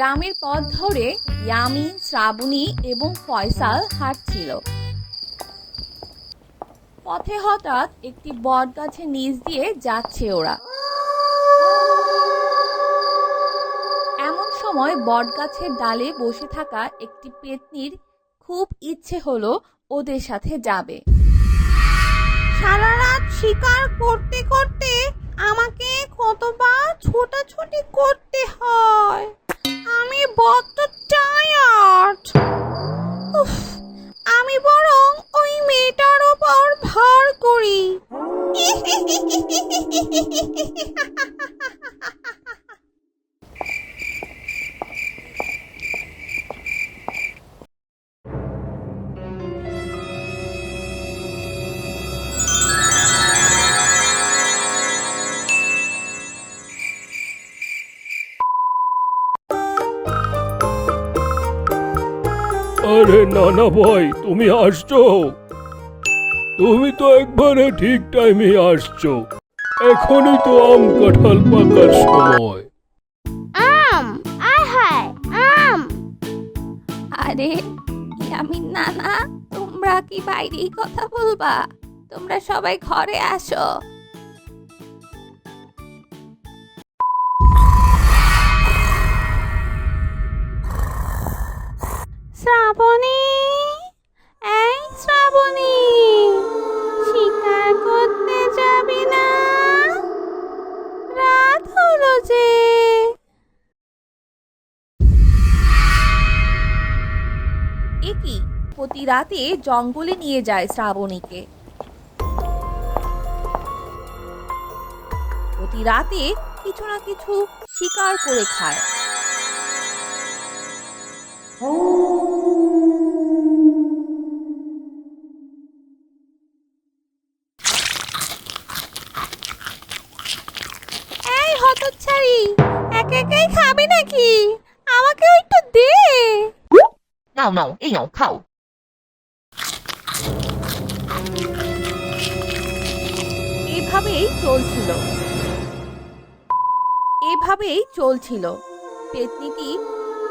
গ্রামের পথ ধরে ইয়ামিন, শ্রাবণী এবং ফয়সাল হাঁটছিল। পথে হঠাৎ একটি বটগাছের নিচ দিয়ে যাচ্ছে ওরা। এমন সময় বটগাছের ডালে বসে থাকা একটি পেতনির খুব ইচ্ছে হলো ওদের সাথে যাবে। সারা রাত শিকার করতে করতে আমাকে কতবার ছোটাছুটি করতে হয়, আমি বড্ড টায়ার্ড। আমি বরং ওই মেয়েটার ওপর ভর করি। আরে নানা ভাই, তুমি আসছো? তুমি তো একবারে ঠিক টাইমে আসছো। এখনই তো আম কাঁঠাল পাকার সময়। আম, আয় হায় আম। আরে ইয়ামিন নানা, তোমরা কি বাইরেই কথা বলবা? তোমরা সবাই ঘরে আসো। শ্রাবণী, এই শ্রাবণী, শিকার করতে যাবি না? রাত হলো যে। এ কি, প্রতি রাতে জঙ্গলে নিয়ে যায় শ্রাবণীকে। প্রতি রাতে কিছু না কিছু শিকার করে খায়। এই হতচ্ছাড়ি, একা একাই খাবি নাকি? আমাকে একটু দে। নাও নাও, এই নাও, খাও। এভাবেই চলছিল। পেতনিটি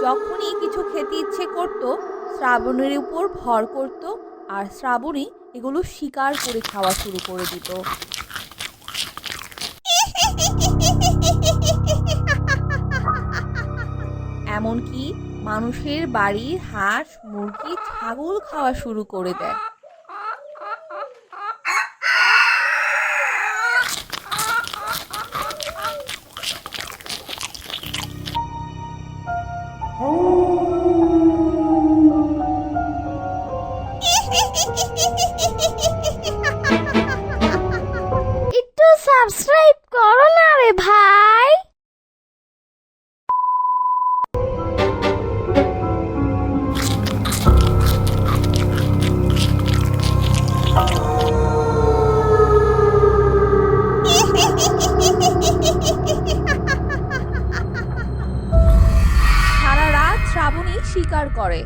যখনই কিছু খেতে ইচ্ছে করত, শ্রাবণীর উপর ভর করত, আর শ্রাবণী এগুলো শিকার করে খাওয়া শুরু করে দিত। এমনকি মানুষের বাড়ির হাঁস, মুরগি, ছাগল খাওয়া শুরু করে দেয়। একটু সাবস্ক্রাইব করো না রে ভাই। সারা রাত শ্রাবণী শিকার করে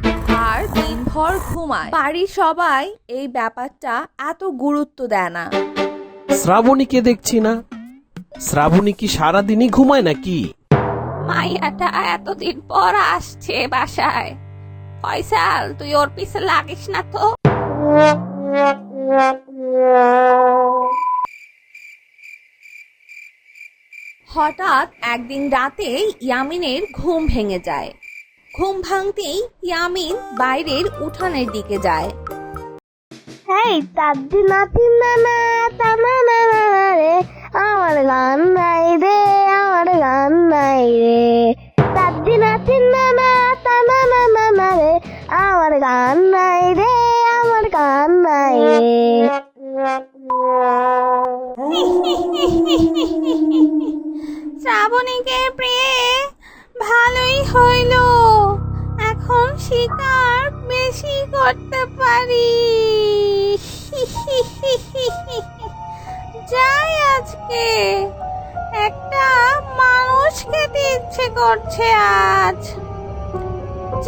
আর দিনভর ঘুমায়। বাড়ির সবাই এই ব্যাপারটা এত গুরুত্ব দেয় না। শ্রাবণীকে দেখছি না। শ্রাবণী কি সারাদিনই ঘুমায় নাকি? মাইয়াটা এতদিন পর আসছে বাসায়। ফয়সাল, তুই ওর পিছে লাগিস না তো। হঠাৎ একদিন রাতে ইয়ামিনের ঘুম ভেঙে যায়। ঘুম ভাঙতেই ইয়ামিন বাইরের উঠানের দিকে যায়। এই দাদি নাতি নানা তানা নানা রে, আমার গান নাই রে, আমার গান নাই রে। দাদি নাতি নানা তানা নানা রে, আমার গান নাই রে, আমার গান নাই রে। শ্রাবণীকে পেয়ে ভালোই হইল, এখন শিকার বেশি করতে পারি। যাই, আজকে একটা মানুষ খেতে ইচ্ছে করছে। আজ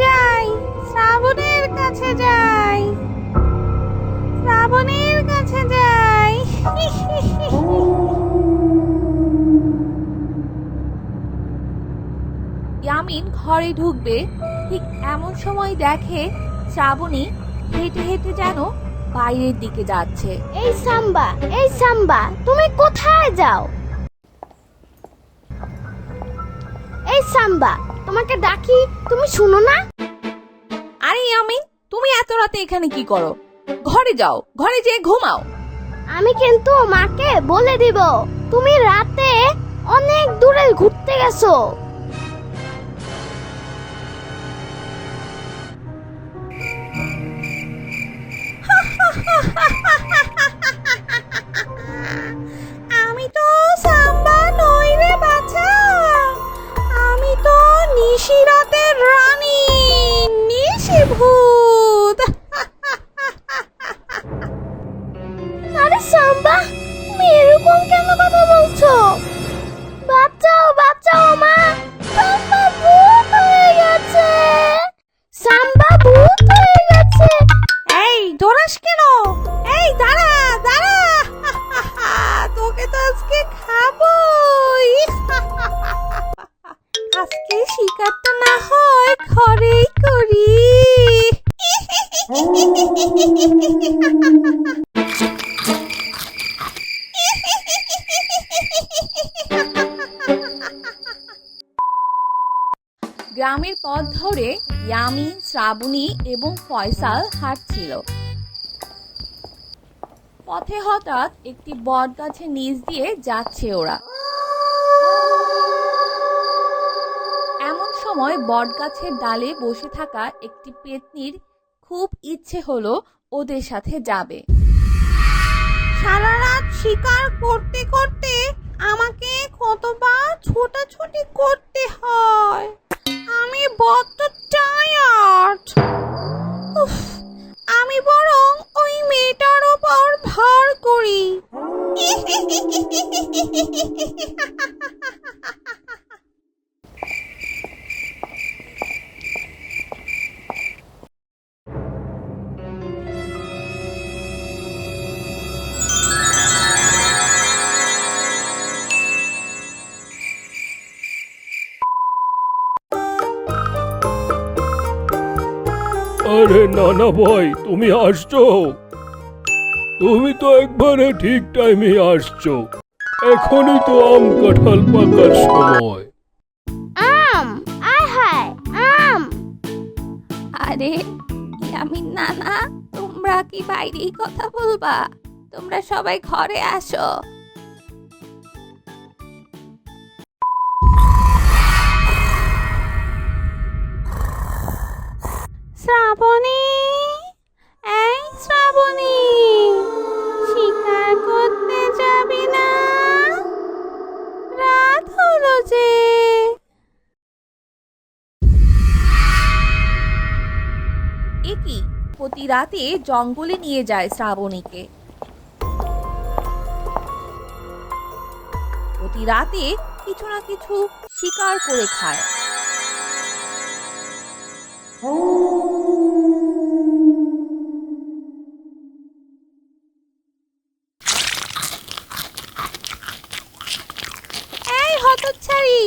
যাই, শ্রাবণের কাছে যাই, শ্রাবণের কাছে যাই। ইয়ামিন আফরিন ঘরে ঢুকবে ঠিক এমন সময় দেখে শ্রাবণী হেঁটে হেঁটে যেন বাইরের দিকে যাচ্ছে। এই সাম্বা তুমি কোথায় যাও? এই সাম্বা, তোমাকে ডাকি, তুমি শুনো না? আরে ইয়ামিন, তুমি এত রাতে এখানে কি করো? ঘরে যাও, ঘরে যেয়ে ঘুমাও। আমি কিন্তু মাকে বলে দিব তুমি রাতে অনেক দূরে ঘুরতে গেছো। আমি তো সাম্বা নই রে বাছা, আমি তো নিশিরাতের রানী, নিশিভূত। আরে সাম্বা, তুমি এরকম কেন কথা বলছো? বাঁচাও বাঁচাও মা, সাম্বা ভূত হয়ে গেছে, সাম্বা ভূত হয়ে গেছে। এই দৌড়াস কেন? এই দাঁড়া দাঁড়া, তোকে তো আজকে খাবোই। আজকে শিকারটা না হয় ঘরেই করি। গ্রামের পথ ধরে ইয়ামিন, শ্রাবণী এবং ফয়সাল হাঁটছিল। পথে হঠাৎ একটি বট গাছের নিচ দিয়ে যাচ্ছে ওরা। এমন সময় বট গাছের ডালে বসে থাকা একটি পেতনির খুব ইচ্ছে হলো ওদের সাথে যাবে। সারা রাত শিকার করতে করতে আমাকে কতবার ছোটাছুটি করতে হয়, আমি বড্ড টায়ার্ড। আমি বরং ওই মেয়েটার ওপর ভর করি। আরে নানা ভাই, তুমি আসছো? তুমি তো একবারে ঠিক টাইমে আসছো। এখনই তো আম কাঁঠাল পাকার সময়। আম, আয় হায় আম। আরে ইয়ামিন নানা, তোমরা কি বাইরেই কথা বলবা? তোমরা সবাই ঘরে আসো। শ্রাবণী, এই শ্রাবণী, শিকার করতে যাবি না? রাত হলো যে। এ কি, প্রতি রাতে জঙ্গলে নিয়ে যায় শ্রাবণীকে। প্রতি রাতে কিছু না কিছু শিকার করে খায়। এই হতচ্ছাড়ি,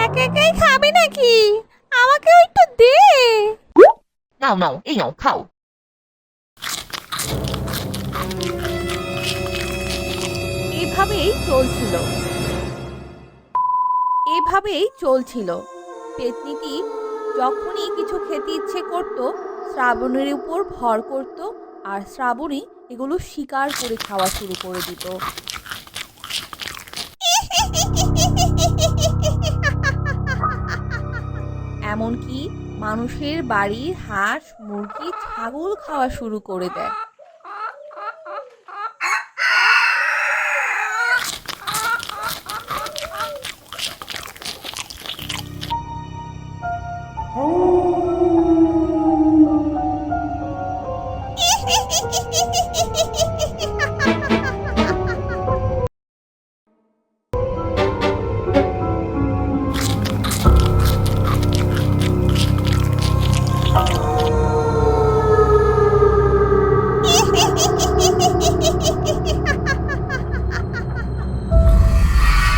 একা একাই খাবি নাকি? আমাকে একটু দে। নাও নাও, এই নাও খাও। এভাবেই চলছিল। পেতনিটি যখনই কিছু খেতে ইচ্ছে করত, শ্রাবণীর উপর ভর করত আর শ্রাবণী এগুলো শিকার করে খাওয়া শুরু করে দিত। এমনকি মানুষের বাড়ির হাঁস, মুরগি, ছাগল খাওয়া শুরু করে দেয়।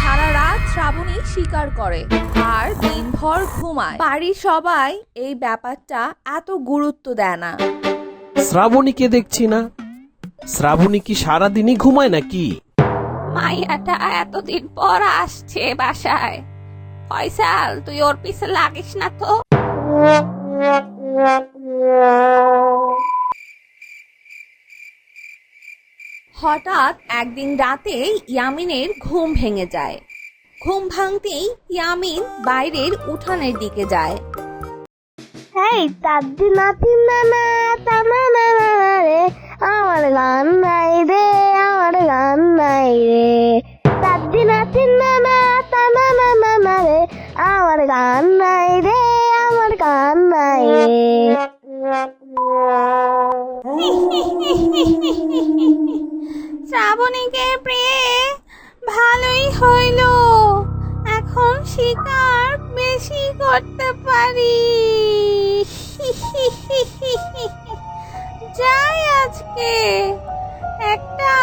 সারা রাত শ্রাবণী শিকার করে আর দিন ঘর ঘুমায়। বাড়ির সবাই এই ব্যাপারটা এত গুরুত্ব দেয় না। শ্রাবণীকে দেখছি না। শ্রাবণী কি সারাদিনই ঘুমায় নাকি? মাইয়াটা এতদিন পর আসছে বাসায়। ফয়সাল, তুই ওর পিছে লাগিস না তো। হঠাৎ একদিন রাতে ইয়ামিনের ঘুম ভেঙে যায়। ঘুম ভাঙতেই ইয়ামিন বাইরের উঠানের দিকে যায়। হেই দাদি নাতি নানা তানা নানা রে, আমার গান নাই রে, আমার গান নাই রে। দাদি নাতি নানা তানা নানা রে, আমার গান নাই রে, আমার গান নাই রে। শ্রাবণীকে পেয়ে ভালোই হইল, এখন শিকার বেশি করতে পারি। যাই আজকে একটা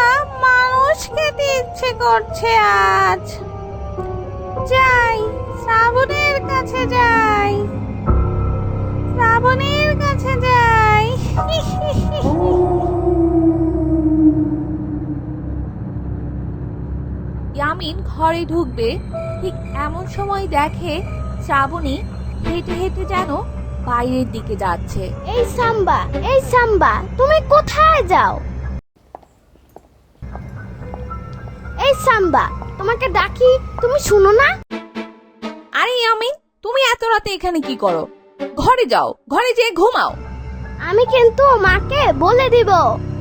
মানুষ খেতে ইচ্ছে করছে আজ। যাই, শ্রাবণের কাছে যাই, শ্রাবণের কাছে যাই। ইয়ামিন ঘরে ঢুকবে, ঠিক এমন সময় দেখে শ্রাবণী হেঁটে হেঁটে যেন বাইরের দিকে যাচ্ছে। এই সাম্বা, এই সাম্বা, তুমি কোথায় যাও? এই সাম্বা, তোমাকে ডাকি, তুমি শুনো না? আরে ইয়ামিন, তুমি এত রাতে এখানে কি করো? ঘরে যাও, ঘরে যেয়ে ঘুমাও। আমি কিন্তু মাকে বলে দিব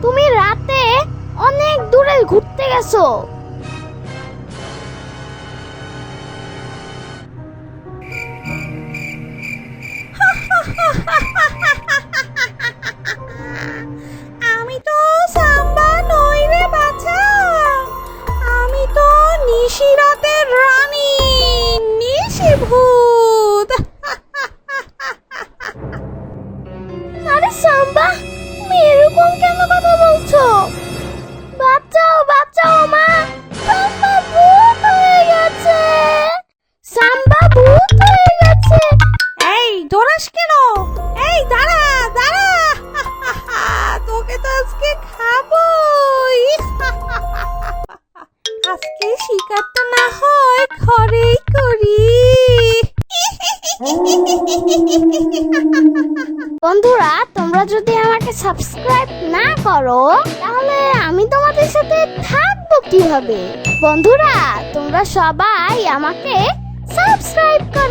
তুমি রাতে অনেক দূরে ঘুরতে গেছো। আমি তো সাম্বা নই রে বাছা, আমি তো নিশিরাতের রানী, নিশিভূত। আরে সাম্বা, তুমি এরকম কেন কথা বলছো? বাঁচাও, বাঁচাও মা, সাম্বা ভূত হয়ে গেছে, সাম্বা ভূত হয়ে গেছে। এই দৌড়াস কেন? এই দাঁড়া দাঁড়া, তোকে তো আজকে খাবোই। আজকে শিকারটা না হয় ঘরেই করি। বন্ধুরা, তোমরা যদি আমাকে সাবস্ক্রাইব না করো তাহলে আমি তোমাদের সাথে থাকবো কিভাবে? বন্ধুরা, তোমরা সবাই আমাকে সাবস্ক্রাইব করো।